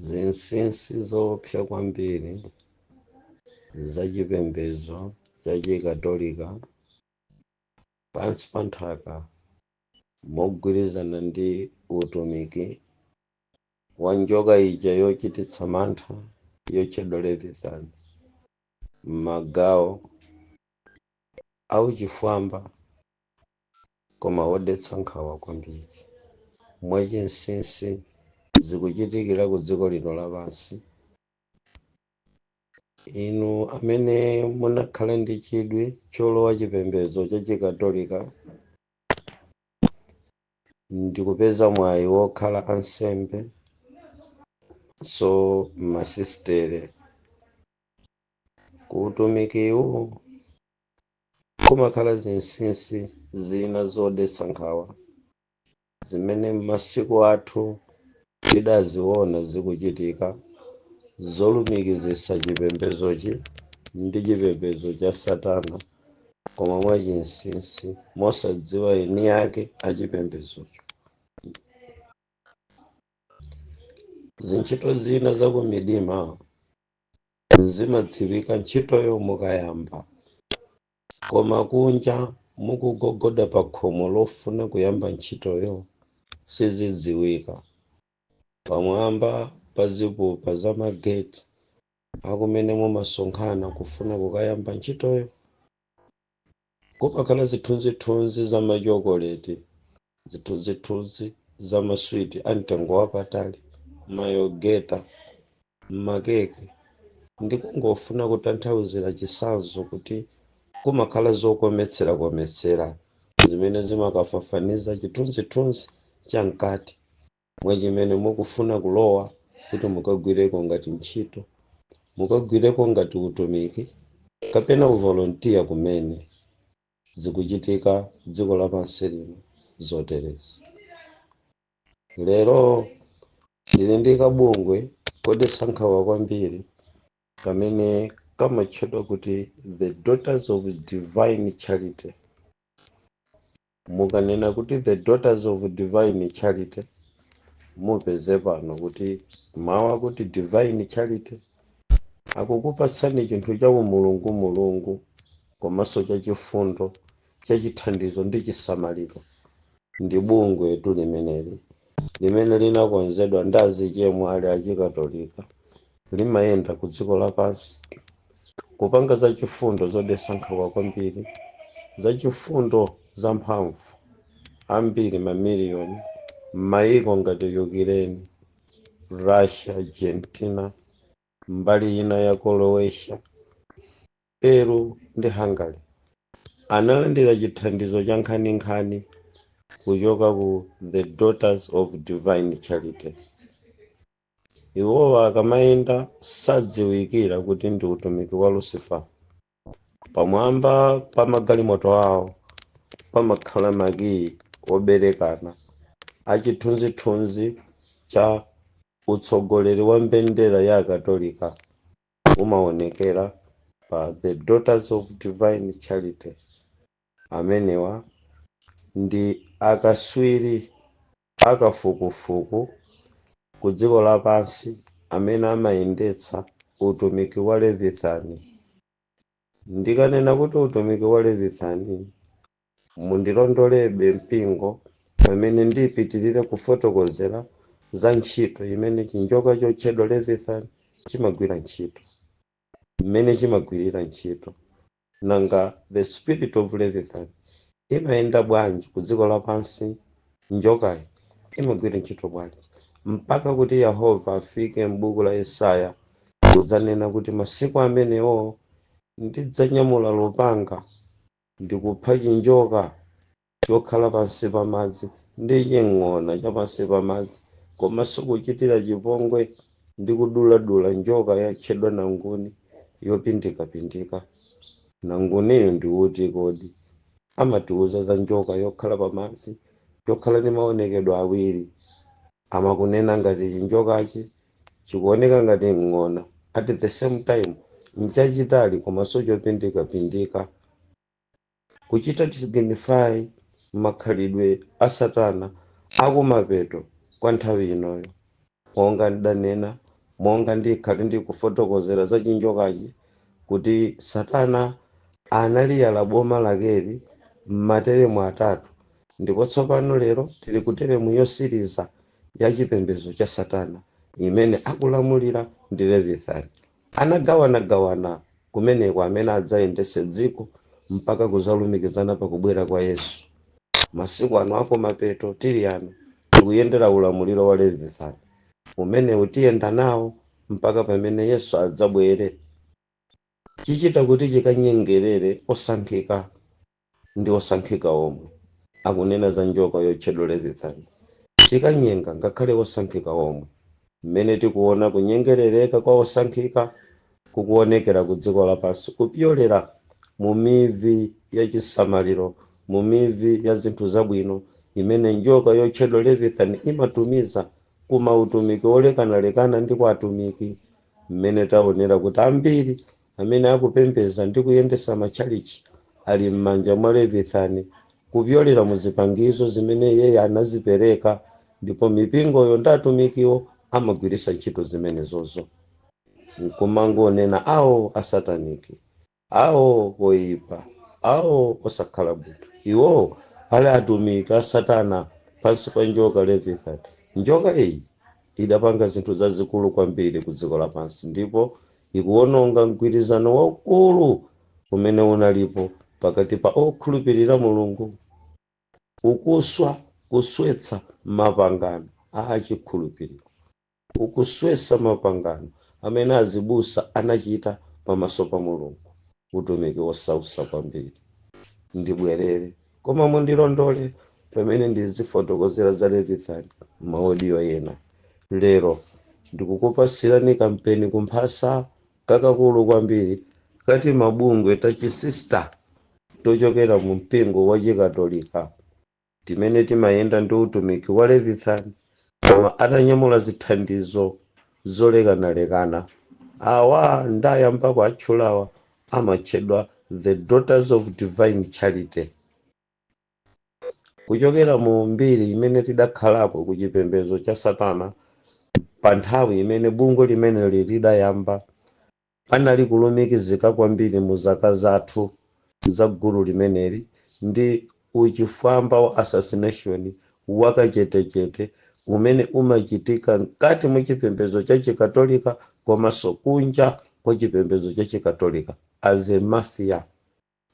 Zinsinsi zoopsa kwambiri zachipembedzo cha chikatolika pansi pa nthaka mogwirizana ndi utumiki wa njoka ija yochititsa mantha yotchedwa Leviathan m'magawo auchifwamba koma wodetsa nkhawa kwambiri. Mwachinsinsi zikuchitikira ku dziko lino lapansi. Inu amene munakhala ndi chidwi cholowa chipembedzo cha chikatolika ndikupeza mwayi wokhala ansembe so masistere. Kuutumikiwu kumakhala zinsinsi zina zodetsa nkhawa zimene m'masiku athu tidaziona zikuchitika zolumikizitsa chipembedzochi ndi chipembedzo cha Satana, koma mwachinsinsi mosadziwa eni ake achipembedzocho. Zintchito zina za ku midima zimadziwika ntchitoyo mukayamba, koma kunja mukugogoda pa khomo lofuna kuyamba ntchitoyo sizidziwika. Pamwamba pa zipupa za mageti akumene mumasonkhana kufuna kukayamba ntchitoyo kumakhala zithunzithunzi za machokoleti, zithunzithunzi za maswiti amtengo wapatali, mayogeta, makeke, ndi kungofuna kutanthauzira chitsanzo kuti kumakhala zokometsera zimene zimakafafaniza chithunzithunzi cha mkati mwa chimene mukufuna kulowa kuti mukagwireko ngati ntchito, mukagwireko ngati utumiki kapena uvolontiya kumene zikuchitika dziko lapansi lino zoterezi. Lero ndili ndi kabungwe kodetsa nkhawa kwambiri kamene kamatchedwa kuti The Daughters of Divine Charity. Mukanena kuti The Daughters of Divine Charity mupeze pano kuti mawu akuti Divine Charity akukupatsani chinthu cha umulungu komanso cha chifundo cha chithandizo ndi chisamaliro. Ndi bungwe tu limeneli limene linakonzedwa ndi azichemwali achikatolika, limayenda ku dziko lapansi kupanga za chifundo zodetsa nkhawa kwambiri, za chifundo za mphamvu ambiri mamiliyoni m'mayiko ngati Ukraine, Russia, Argentina, mbali ina ya Croatia, Peru ndi Hungary analandira chithandizo cha nkhaninkhani kuchoka ku The Daughters of Divine Charity. Iwowa akamayenda sadziwikira kuti ndi utumiki wa Lucifer. Pamwamba pa magalimoto awo pamakhala makiyi oberekana achithunzithunzi cha utsogoleri wa mbendera ya katolika umaonekera pa The Daughters of Divine Charity. Amenewa ndi akaswiri akafukufuku ku dziko lapansi amene amayendetsa utumiki wa Leviathan. Ndikanena kuti utumiki wa Leviathan mundilondolebe mpingo pamene ndipitirire kufotokozera za ntchito imene chinjoka chotchedwa Leviathan chimagwira ntchito, imene chimagwirira ntchito, nanga the spirit of Leviathan imayenda bwanji ku dziko lapansi, njokayi imagwira ntchito bwanji, mpaka kuti Yehova afike m'buku la Yesaya kudzanena kuti masiku amenewo ndidzanyamula lupanga ndikupha chinjoka chokhala pansi pa madzi ndi ching'ona cha pansi pa madzi, komanso kuchitira chipongwe ndi kuduladula njoka yotchedwa nanguni yopindikapindika. Nanguniyo ndi uti kodi? Amatiuza za njoka yokhala pamadzi, yokhala ndi maonekedwe awiri, amakunena ngati chinjokachi chikuoneka ngati ng'ona, at the same time nchachitali komanso chopindikapindika, kuchita signify makhalidwe a Satana akumapeto kwa nthawi inoyo. Monga ndidanena monga ndikhale ndikufotokozera za chinjokachi kuti Satana analiyala boma lakeli m'materemu atatu, ndipo tsopano lero tili ku teremu yosiriza ya chipembedzo cha Satana imene akulamulira ndi Leviathan. Anagawanagawana kumeneko amene adzayendese dziko mpaka kuzalumikizana pakubwera kwa Yesu. Masiku ano ako mapeto tili ano tikuyendera ulamuliro wa Leviathan umenewu tiyenda nawo mpaka pamene Yesu adzabwere. Chichita kuti chikanyengerere osankhika ndi osankhika omwe, akunena za njoka yotchedwa Leviathan. Chikanyenga ngakhale osankhika omwe, mmene tikuona kunyengerereka kwa osankhika kukuonekera ku dziko lapansi kupyolera mu mivi ya chisamaliro, mu mivi ya zinthu zabwino imene njoka yotchedwa Leviathan imatumiza kuma utumiki olekanalekana ndi kwa atumiki, mmene taonera kuti ambiri amene akupembeza ndi kuyendesa matchalichi ali m'manja mwa Leviathan kupyolera mu zipangizo zimene iye anazipereka, ndipo mipingoyo ndi atumikiwo amagwiritsa ntchito zimenezozo nkumangonena awo asataniki, awo oyipa, awo osakhala bwino. Iwo ali atumiki a Satana pansi pa njoka Leviathan. Njoka iyi idapanga zinthu zazikulu kwambiri ku dziko lapansi, ndipo ikuwononga mgwirizano waukulu umene unalipo pakati pa okhulupirira Mulungu, ukuswa kuswetsa mapangano a achikhulupiriro, ukuswesa mapangano amene azibusa anachita pamaso pa Mulungu, utumiki wosausa kwambiri. Ndibwerere koma mundilondole pamene ndizifotokozera za Leviathan maaudio ena. Lero ndikukupasirani kampeni kumphasa kakakulu kwambiri kati mabungwe tachisista tochokera mu mpingo wa chikatolika timene timayenda ndi utumiki wa Leviathan koma atanyamula zithandizo zolekanalekana. Awa ndayamba kuatchulawa amatchedwa the Daughters of Divine Charity. Kuchokera mu mbiri imene tidakhalapo ku chipembedzo cha Satana pa nthawi imene bungwe limene lidayamba, panali kulumikizika kwambiri mu zaka zathu za gulu limeneli ndi uchifwamba wa assassination wakachetechete umene umachitika mkati mwa chipembedzo cha chikatolika komanso kunja kwa chipembedzo cha chikatolika as a mafia.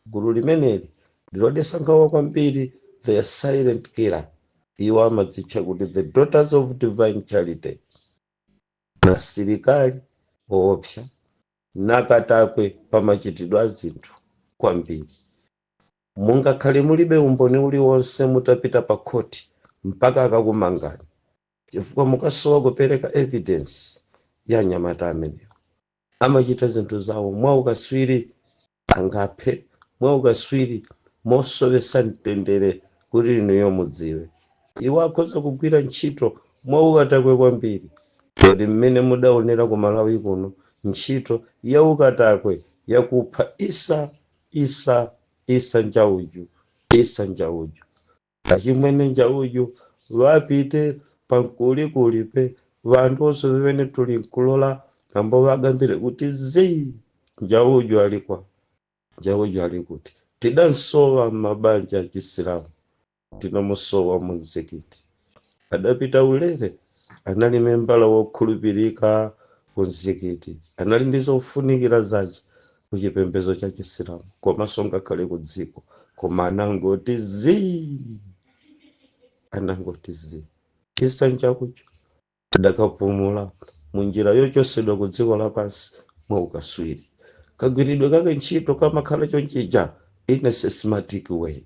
Gulu limeneli ndilodesankhawa kwambiri the silent killer. Iwo amadzitcha kuti the Daughters of Divine Charity. Asilikali woopsa nakatakwe pamachitidwe a zinthu kwambiri. Mungakhale mulibe umboni uliwonse mutapita pa khoti mpaka akakumangani chifukwa mukasowa kupereka evidence ya anyamata amenewo. Amachita zinthu zawo mwaukaswiri, angaphe mwaukaswiri mosowesa mtendere kuti inuyo mudziwe. Iwo akhoza kugwira ntchito mwaukatakwe kwambiri, kodi mmene mudaonera ku Malawi kuno ntchito ya ukatakwe yakupha Isa Njauju achimwene Njauju wapite pankulikulipe vantu onse vimene tuli nkulola nambo vagambire kuti zii Njauju ali kuti tidansowa m'mabanja a Chisilamu, tinamusowa mu mzikiti. Adapita ulere, anali membala wokhulupirika ku mzikiti, anali ndi zofunikira zace ku chipembedzo cha Chisilamu komanso ngakhale ku dziko, koma anangoti zii. Isa Njauju adakapumula munjira yochosedwa ku dziko lapansi mwaukaswiri. Kagwiridwe kake ntchito kamakhala chonchija in a systematic way.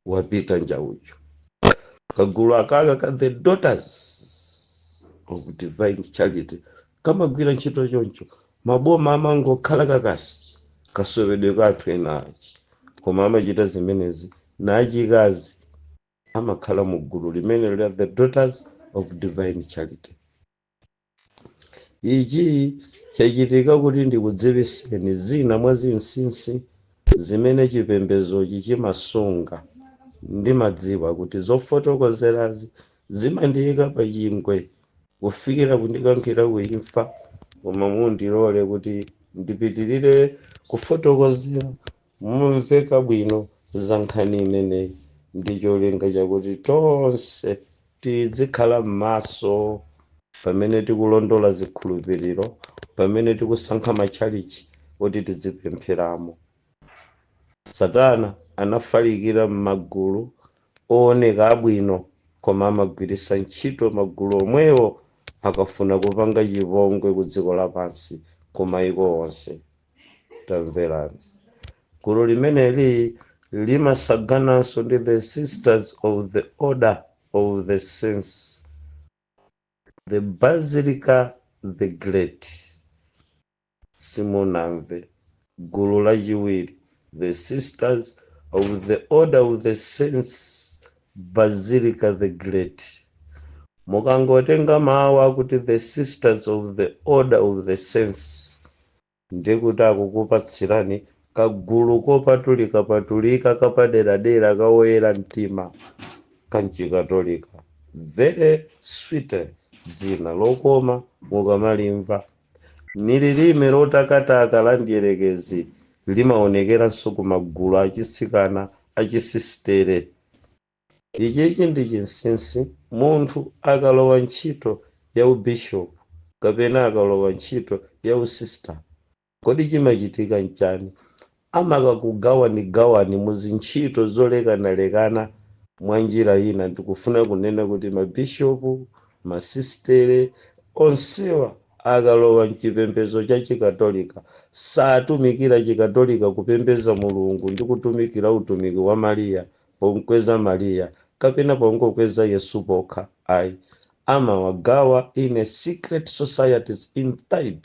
Wapita Njauju. Kagulu akaka ka the Daughters of Divine Charity kamagwira ntchito choncho, maboma amangokhala kakasi kasowedwe ka anthu ena achi, koma amachita zimenezi nachikazi amakhala mu gulu limene la the Daughters of Divine Charity. Ichi chachitika kuti ndikudziwiseni zina mwa zinsinsi zimene chipembezochi chimasunga. Ndimadziwa kuti zofotokozerazi zimandiyika pa chingwe kufikira kundikankhira kuimfa, koma mundilole kuti ndipitirire kufotokozera mumveka bwino za nkhani imeneyi, ndi cholinga chakuti tonse tizikhala m'maso pamene tikulondola zikhulupiriro, pamene tikusankha matchalichi kuti tizipempheramo. Satana anafalikira m'magulu ooneka abwino, koma amagwiritsa ntchito magulu omwewo akafuna kupanga chipongwe ku dziko lapansi ku mayiko onse. Tamverani, gulu limeneli limasagananso ndi the Sisters of the Order of the Saints, the Basilica the Great. Simunamve gulu lachiwiri, the Sisters of the Order of the Saints, Basilica the Great. Mukangotenga mawu akuti the Sisters of the Order of the Saints, ndikuti akukupatsirani kagulu kopatulika kapaderadera kawoyera mtima kanchikatolika. Very sweet, dzina lokoma mukamalimva. Ni lilime lotakataka la ndierekezi limaonekeranso ku magulu achitsikana achisisitere. Ichichi ndi chinsinsi munthu akalowa ntchito ya ubishopu kapena akalowa ntchito ya usista, kodi chimachitika nchani? Amakakugawani muzintchito zolekanalekana mwa njira ina. Ndikufuna kunena kuti mabishopu, masistere onsewa akalowa mchipembedzo cha chikatolika satumikira chikatolika kupembeza mulungu ndi kutumikira utumiki wa Mariya pomkweza Mariya kapena pongokweza Yesu pokha. Ayi, amawagawa in a secret societies inside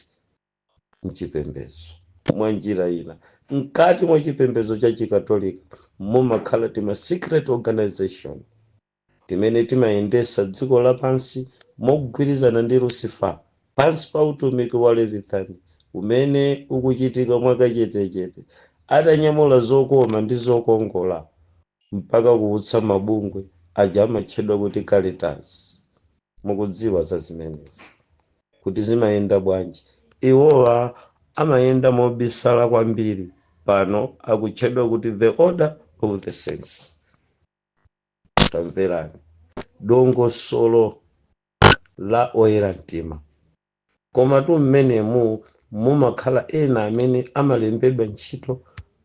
mchipembedzo. Mwa njira ina, mkati mwa chipembedzo cha chikatolika mumakhala tima secret organization timene timayendesa dziko lapansi mogwirizana ndi Lucifer pansi pa utumiki wa Leviathan umene ukuchitika mwakachetechete, atanyamula zokoma ndi zokongola mpaka kuutsa mabungwe aja amatchedwa kuti Caritas. Mukudziwa za zimenezi kuti zimayenda bwanji? Iwowa amayenda mobisala kwambiri. Pano akutchedwa kuti the Order of the Saints. Tamverani, dongosolo la oyera mtima. Koma tu mmenemu mumakhala ena amene amalembedwa ntchito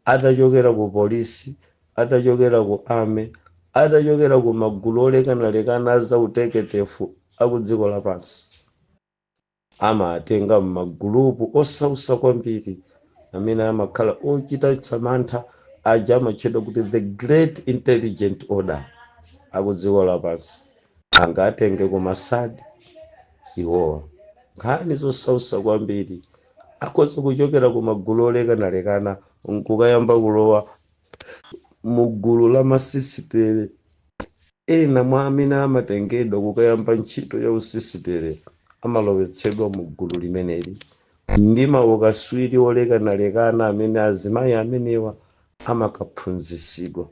atachokera ku polisi, atachokera ku ame, atachokera ku magulu olekanalekana za uteketefu aku dziko lapansi. Amatenga m'magulupu osausa kwambiri amene amakhala ochita mantha aja amatchedwa kuti the Great Intelligent Order aku dziko lapansi. Angatenge ku Masadi iwowa nkhani zosausa kwambiri, akhoza kuchokera ku magulu olekanalekana nkukayamba kulowa mugulu la masisitere. Ena mwa amene amatengedwa kukayamba ntchito ya usisitere amalowetsedwa mugulu limeneli ndi maukaswiri olekanalekana amene azimayi amenewa amakaphunzisidwa.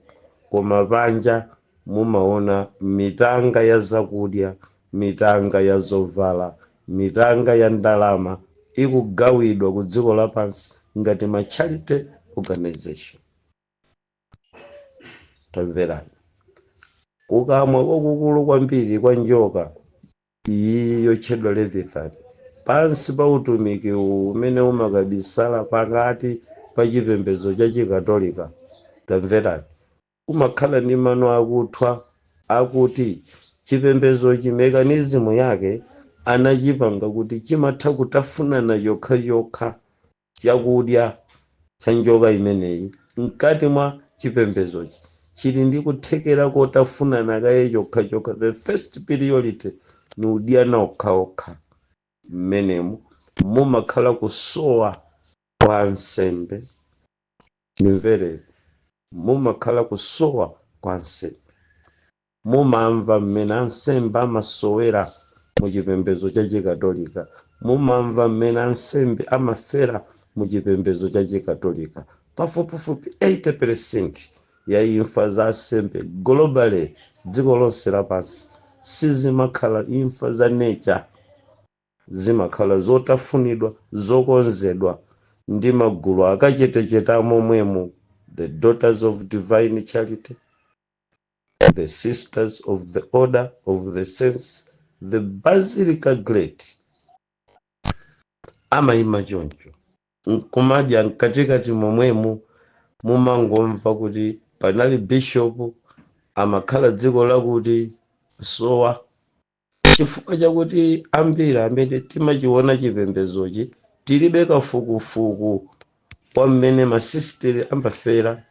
Koma panja mumaona mitanga ya zakudya, mitanga ya zovala, mitanga ya ndalama ikugawidwa ku dziko lapansi ngati ma charity organization. Tamverani, kukamwa kwakukulu kwambiri kwa njoka iyi yotchedwa Leviathan pansi pa utumiki umene umakabisala pakati pa chipembedzo cha chikatolika. Tamverani, umakhala ndi mano akuthwa akuti chipembedzochi mekanizimu yake anachipanga kuti chimatha kutafunana yokhayokha chakudya cha njoka imeneyi mkati mwa chipembedzochi chili ndi kuthekera kotafunana kaye chokhachokha. The first priority ni udyana okhaokha. Mmenemu mumakhala kusowa kwa nsembe. Nimverere, mumakhala kusowa kwa nsembe. Mumamva mmene ansembe amasowera mu chipembedzo cha chikatolika, mumamva mmene ansembe amafera mu chipembedzo cha chikatolika. Pafupifupi 80% ya imfa za ansembe globally dziko lonse lapansi sizimakhala imfa za nature zimakhala zotafunidwa zokonzedwa ndi magulu akachetecheta momwemo, the Daughters of Divine Charity, the Sisters of the Order of the Saints, the Basilica Great. Amayima choncho nkumadya mkatikati momwemo mumangomva kuti panali bishop amakhala dziko lakuti sowa, chifukwa chakuti ambiri amene timachiona chipembezochi tilibe kafukufuku wa mmene masisiteri amafera,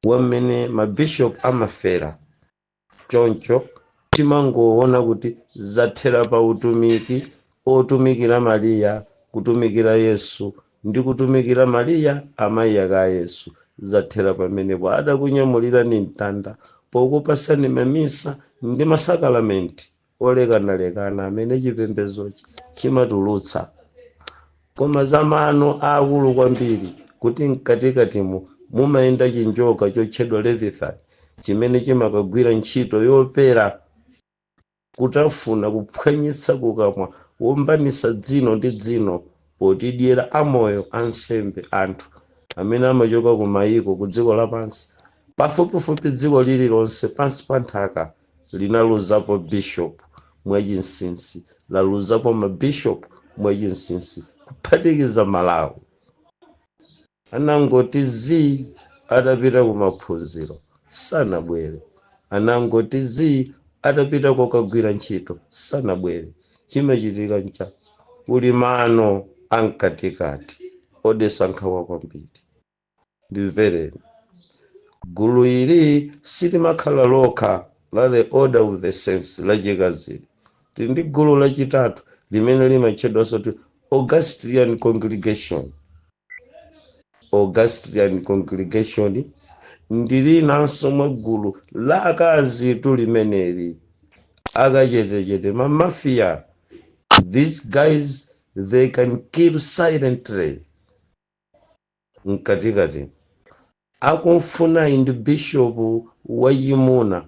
wa mmene mabishop amafera. Choncho timangoona kuti zathera pa utumiki otumikira Mariya, kutumikira Yesu ndi kutumikira Mariya amayi aka Yesu, zathera pamenepo adakunyamulira ni mtanda pokupasani mamisa ndi masakalamenti olekanalekana amene chipembezochi chimatulutsa. Koma zamano akulu kwambiri kuti mkatikatimu mumayenda chinjoka chotchedwa Leviathan chimene chimakagwira ntchito yopera kutafuna kuphwanyitsa kukamwa wombanisa dzino ndi dzino potidyera amoyo ansembe anthu amene amachoka ku mayiko ku dziko lapansi. Pafupifupi dziko lililonse pansi pa nthaka linaluzapo bishop mwachinsinsi, laluzapo mabishop mwachinsinsi kuphatikiza Malawi. Anangoti zii atapita ku maphunziro sanabwere, anangoti zii atapita kokagwira ntchito sanabwere. Chimachitika ncha kuli mano amkatikati odesankhawa kwambiri. Ndimvereni, gulu ili silimakhala lokha la the Order of the Saints lachikaziri, tili ndi gulu lachitatu limene limatchedwanso kuti Augustinian Congregation. Augustinian Congregation ndilinanso mwa gulu la akazitu limeneli akachetechete mamafia. These guys, they can kill silently. Mkatikati akumfuna indi bishop wachimuna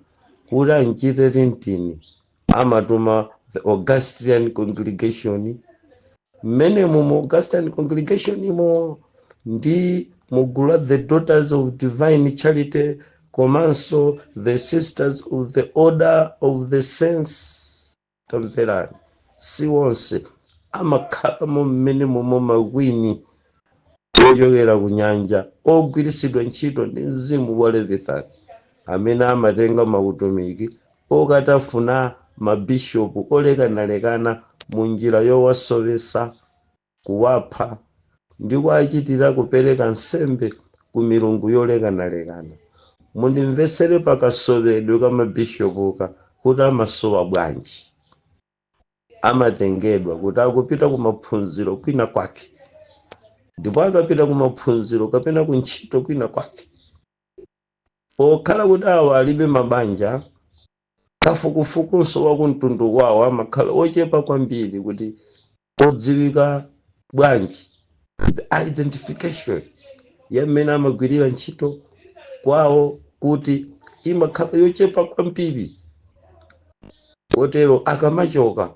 kuti anchite tintini, amatuma the Augustinian Congregation. Mmene mu Augustinian Congregation imo ndi mugulu the Daughters of Divine Charity komanso the Sisters of the Order of the Saints. Tamverani, si wonse amakhalamo mmene mumo mawini ochokera ku nyanja ogwirisidwa ntchito ndi mzimu wa Leviathan amene amatenga mautumiki okatafuna mabishopu olekanalekana mu njira yowasowesa, kuwapha ndi kuachitira kupereka nsembe ku milungu yolekanalekana. Mundimvesere pakasowedwe ka mabishopuka kuti amasowa bwanji. Amatengedwa kuti akupita ku maphunziro kwina kwake, ndipo akapita ku maphunziro kapena ku ntchito kwina kwake, pokhala kuti awa alibe mabanja, kafukufukunso wa kumtundu wawo amakhala ochepa kwambiri kuti odziwika bwanji. The identification ya mmene amagwirira ntchito kwawo kuti imakhala yochepa kwambiri, kotero akamachoka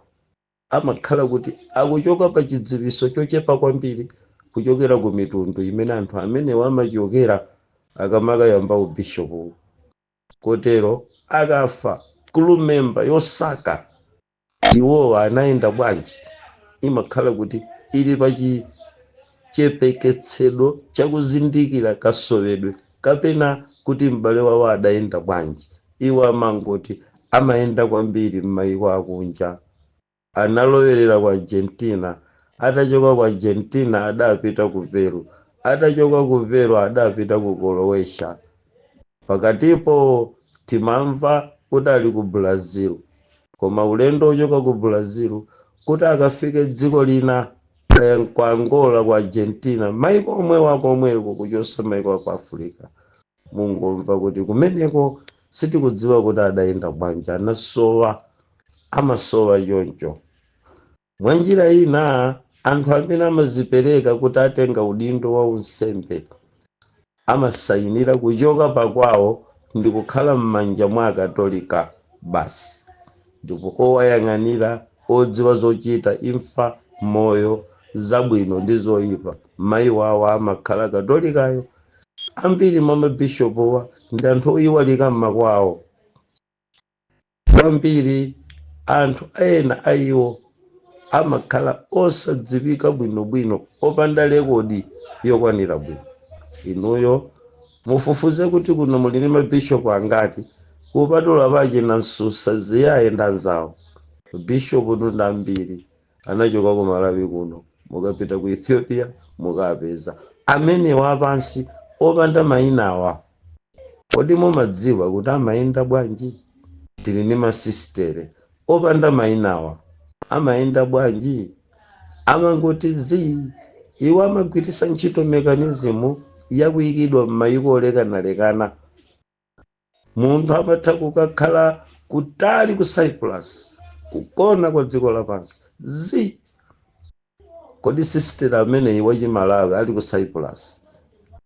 amakhala kuti akuchoka pa chidziwiso chochepa kwambiri kuchokera ku mitundu imene anthu amene wamachokera akamakayamba ubishopu. Kotero akafa crew member yosaka iwowa anayenda bwanji, imakhala kuti ili pachi chepeketsedo chakuzindikira kasowedwe kapena kuti m'bale wawo adayenda bwanji. Iwo amangoti amayenda kwambiri m'mayiko akunja, analowerera ku Argentina, atachoka ku Argentina adapita ku Peru, atachoka ku Peru adapita ku Croatia, pakatipo timamva kuti ali ku Brazil. Koma ulendo ochoka ku Brazil kuti akafike dziko lina kwa Angola, kwa Argentina, maiko omwe wako omweko kuchosa maiko wako Afrika, mungomva kuti kumeneko sitikudziwa kuti adayenda bwanji, amasowa choncho. Mwanjira ina anthu amene amazipereka kuti atenga udindo wa unsembe amasayinira kuchoka pakwawo ndi kukhala m'manja mwa Akatolika basi, ndipo owayang'anira odziwa zochita imfa moyo, zabwino ndi zoyipa. Mayi wawo amakhala katolikayo. Ambiri mwa mabishopuwa ndi anthu oyiwalika m'makwawo. Kwambiri anthu ena ayiwo amakhala osadziwika bwinobwino, opanda rekodi yokwanira bwino. Inuyo mufufuze kuti kuno muli ndi mabishopu angati, kupatula pache na Nsusa ziyayenda nzawo. Bishopu tunda ambiri anachoka ku Malawi kuno, mukapita ku Ethiopia mukapeza. Amenewa apansi opanda mayinawa, kodi mumadziwa kuti amayenda bwanji? Tili ndi masistere opanda mayinawa, amayenda bwanji? Amangoti zii. Iwo amagwiritsa ntchito mekanizimu yakuyikidwa m'mayiko olekanalekana. Munthu amatha kukakhala kutali ku Cyprus, kukona kwa dziko lapansi zii. Kodi sistere ameneyi wachimalawi ali ku Cyprus,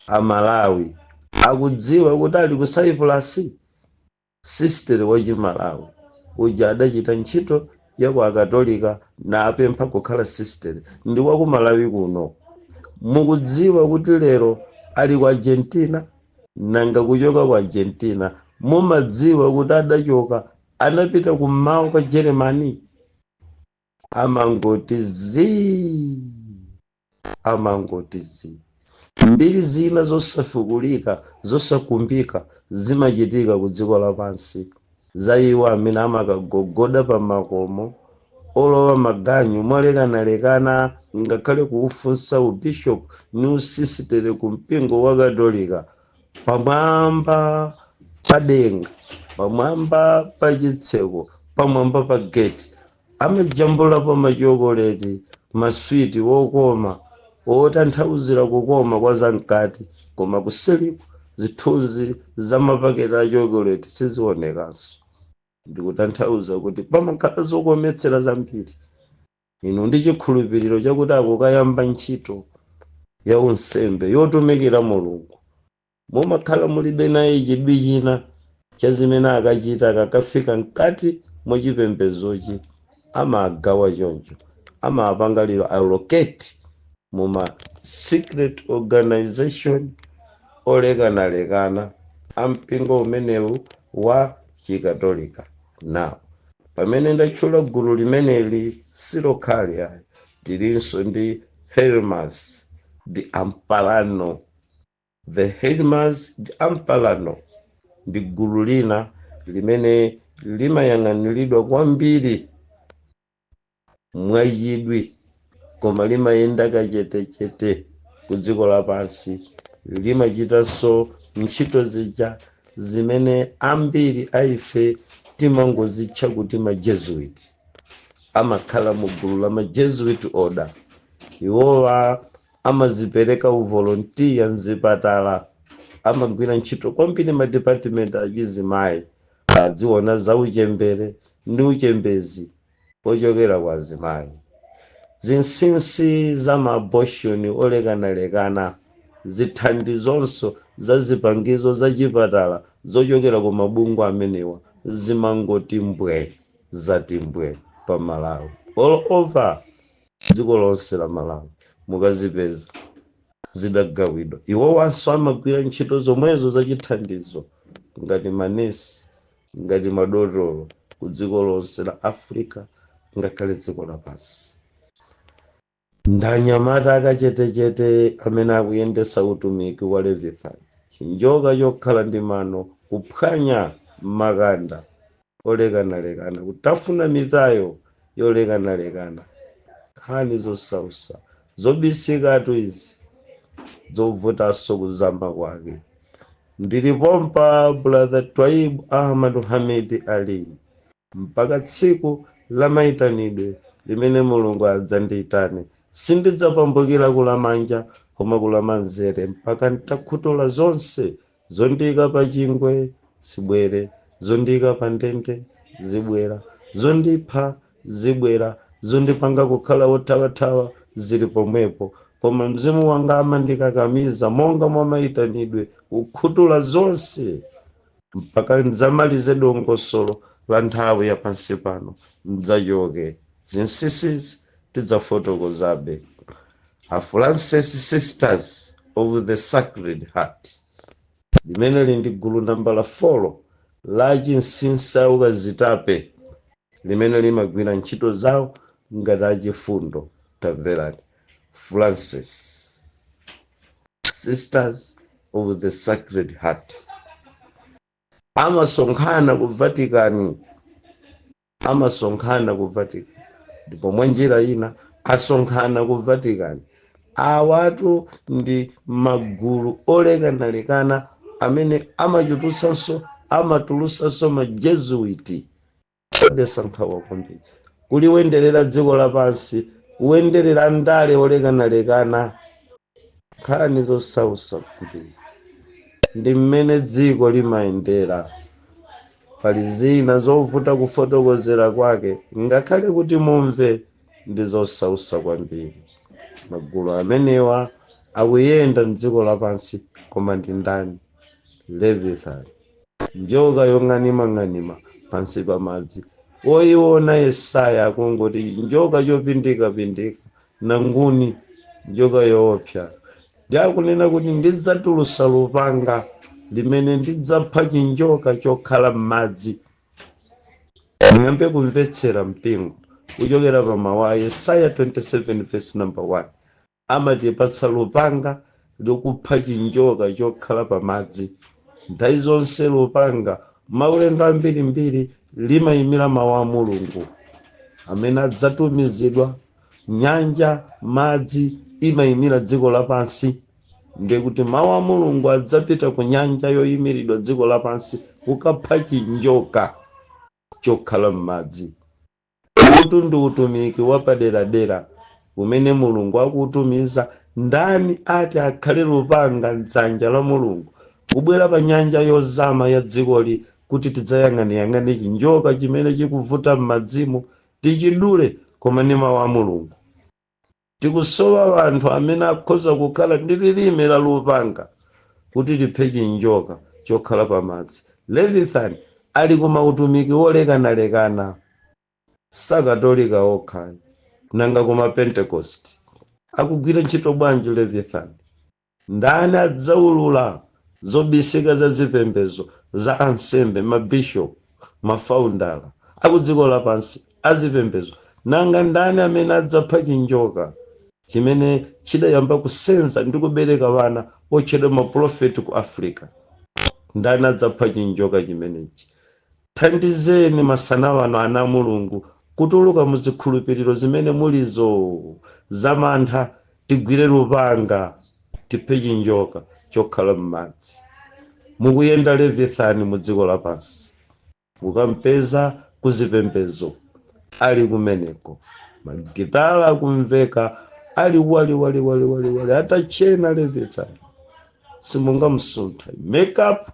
amalawi akudziwa kuti ali ku Cyprus? Sistere wachimalawi uja adachita ntchito yaku akatolika na apempha kukhala sistere, ndi waku Malawi kuno. Mukudziwa kuti lero ali ku Argentina, nanga kuchoka ku Argentina mumadziwa kuti adachoka anapita kummawa kwa Germany. Amangoti zii, amangoti zii. Mbiri zina zosafukulika zosakumbika zimachitika ku dziko lapansi, za iwo amene amakagogoda pa makomo olowa maganyu molekanalekana, ngakhale kuufunsa ubishopu ni usisitere ku mpingo wa katolika, pamwamba pa denga, pamwamba pa chitseko, pamwamba pa geti amajambulapo machokoleti, maswiti wokoma otanthauzira kukoma kwa zamkati, koma kuseliku zithunzi za mapaketi a chokoleti sizionekanso. Ndikutanthauza kuti pamakhala zokometsera zambiri. Inu ndi chikhulupiriro chakuti akukayamba ntchito ya unsembe yotumikira Mulungu, mumakhala mulibe naye chidwi china cha zimene akachita. Akakafika mkati mwachipembezochi amagawa choncho, amapanga lero allocate muma secret organization olekanalekana ampingo umenewu wa chikatolika. Now pamene ndatchula gulu limeneli silokhali ayi, tilinso ndi Hermas de Ampalano. The Hermas de Ampalano ndi gulu lina limene limayang'aniridwa kwambiri mwachidwi, koma limayenda kachetechete ku dziko lapansi. Limachitanso ntchito zija zimene ambiri aife timangozitcha kuti ma Jesuit. Amakhala mu gulu la ma Jesuit order. Iwowa amazipereka uvolontiya mzipatala, amagwira ntchito kwambiri ma department achizimayi, adziona za uchembere ndi uchembezi ochokera kwa azimayi. Zinsinsi za ma abortion olekanalekana, zithandizonso za zipangizo za chipatala zochokera ku mabungwe amenewa zimangoti mbwe zati mbwe pa Malawi. All over dziko lonse la Malawi mukazipeza zidagawidwa. Iwowanso amagwira ntchito zomwezo za chithandizo ngati manesi, ngati madotolo ku dziko lonse la Africa ngakhale dziko lapansi. Ndanyamata akachetechete amene akuyendesa utumiki wa Leviathan, chinjoka chokhala ndi mano, kuphwanya makanda olekanalekana, kutafuna mitayo yolekanalekana. Nkhani zosausa zobisikatu izi zovutanso kuzama kwake. Ndilipompa Brother Twaib Ahmad Hamid Ali mpaka tsiku la maitanidwe limene Mulungu adzandiyitane. Sindidzapambukira kulamanja koma kulamanzere mpaka ntakhutola zonse zondiyika pa chingwe zibwere, zondiyika pa ndende zibwera, zondipha zibwera, zondipanga kukhala wothawathawa zili pomwepo. Koma mzimu wanga amandikakamiza monga mwa maitanidwe kukhutula zonse mpaka ndzamalize dongosolo la nthawi ya pansi pano, ndzachoke zinsinsi tidzafotokozabe. A Francis Sisters of the Sacred Heart, limene lindi gulu nambala 4 la chinsinsa ukazitape, limene limagwira ntchito zawo ngati achifundo. Tamverani, Francis Sisters of the Sacred Heart amasonkhana ku Vatican, ndipo mwa njira ina asonkhana ku Vatican. Awatu ndi magulu olekanalekana amene amatulusanso ma Jesuit odesankhawa kwambiri kuliwenderera dziko lapansi, kuwenderera ndale olekanalekana, nkhani zosausa kwambiri. Ndi mmene dziko limayendera. Pali zina zovuta kufotokozera kwake, ngakhale kuti mumve ndi zosausa kwambiri. Magulu amenewa akuyenda mdziko lapansi, koma ndi ndani? Leviathan, njoka yong'animang'anima pansi pa madzi. Oyiona Yesaya akungoti njoka yopindikapindika, nanguni njoka yoopsa. Ndi akunena kuti ndidzatulusa lupanga limene ndidzapha chinjoka chokhala m'madzi. Muyambe kumvetsera mpingo kuchokera pa mawu a Yesaya 27 verse number 1. Amatipatsa lupanga lokupha chinjoka chokhala pa madzi. Nthawi zonse lupanga maulendo ambirimbiri limayimira mawu a Mulungu amene adzatumizidwa. Nyanja, madzi imayimira dziko lapansi. Ndiye kuti mawu a Mulungu adzapita ku nyanja yoyimiridwa dziko lapansi kukapha chinjoka chokhala m'madzi. Utu ndi utumiki wapaderadera umene Mulungu akutumiza. Ndani ati akhale lupanga m'dzanja la Mulungu kubwera pa nyanja yozama ya dzikoli kuti tidzayang'aniyang'ane chinjoka chimene chikuvuta m'madzimo tichidule, koma ndi mawu a Mulungu. Tikusowa anthu amene akhoza kukhala ndi lilime la lupanga kuti tiphe chinjoka chokhala pa madzi. Leviathan ali kuma utumiki wolekanalekana, sakatolika okha, nanga kuma Pentecost akugwira ntchito bwanji Leviathan? Ndani adzaulula zobisika za zipembedzo za ansembe, mabishop, mafaundala akudziko lapansi azipembedzo? Nanga ndani amene adzapha chinjoka chimene chidayamba kusenza ndi kubereka vana otchedwa maprofeti ku Africa? Ndani adzapha chinjoka chimenechi? Thandizeni masana wano ana Mulungu kutuluka muzikhulupiriro zimene mulizo zamantha, tigwire lupanga tiphe chinjoka chokhala m'madzi. Mukuyenda Leviathan mu dziko lapansi, mukampeza kuzipembedzo ali kumeneko, magitala akumveka ali wali atachena Leviathan, simungamsuntha. Makeup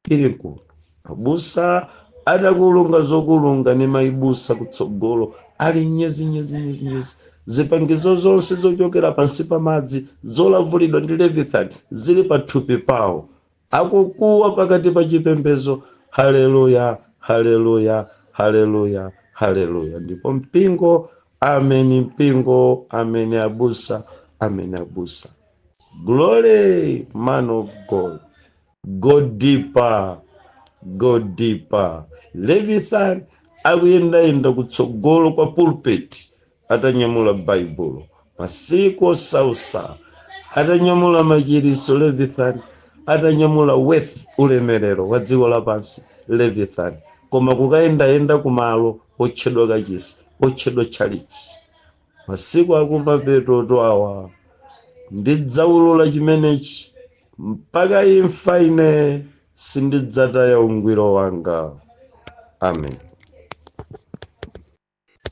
ili kuno, abusa adakulunga zokulunga ni maibusa kutsogolo ali nyezi. Zipangizo zonse zochokera pansi pa madzi zolavulidwa ndi Leviathan zili pathupi pawo, akukuwa pakati pa chipembedzo. Haleluya, haleluya, haleluya, haleluya. Ndipo mpingo ameni, mpingo ameni, abusa ameni, abusa. Glory, man of God. Go deeper, go deeper. Leviathan akuyendayenda kutsogolo kwa pulpit, atanyamula Baibulo masiku osausa, atanyamula machiriso Leviathan, atanyamula wealth, ulemerero wa dziko lapansi Leviathan, koma kukayendayenda kumalo otchedwa kachisi, otchedwa chalichi. Masiku akumapeto awa ndidzaulula chimenechi mpaka imfa ine sindidzataya ungwiro wanga. Amen.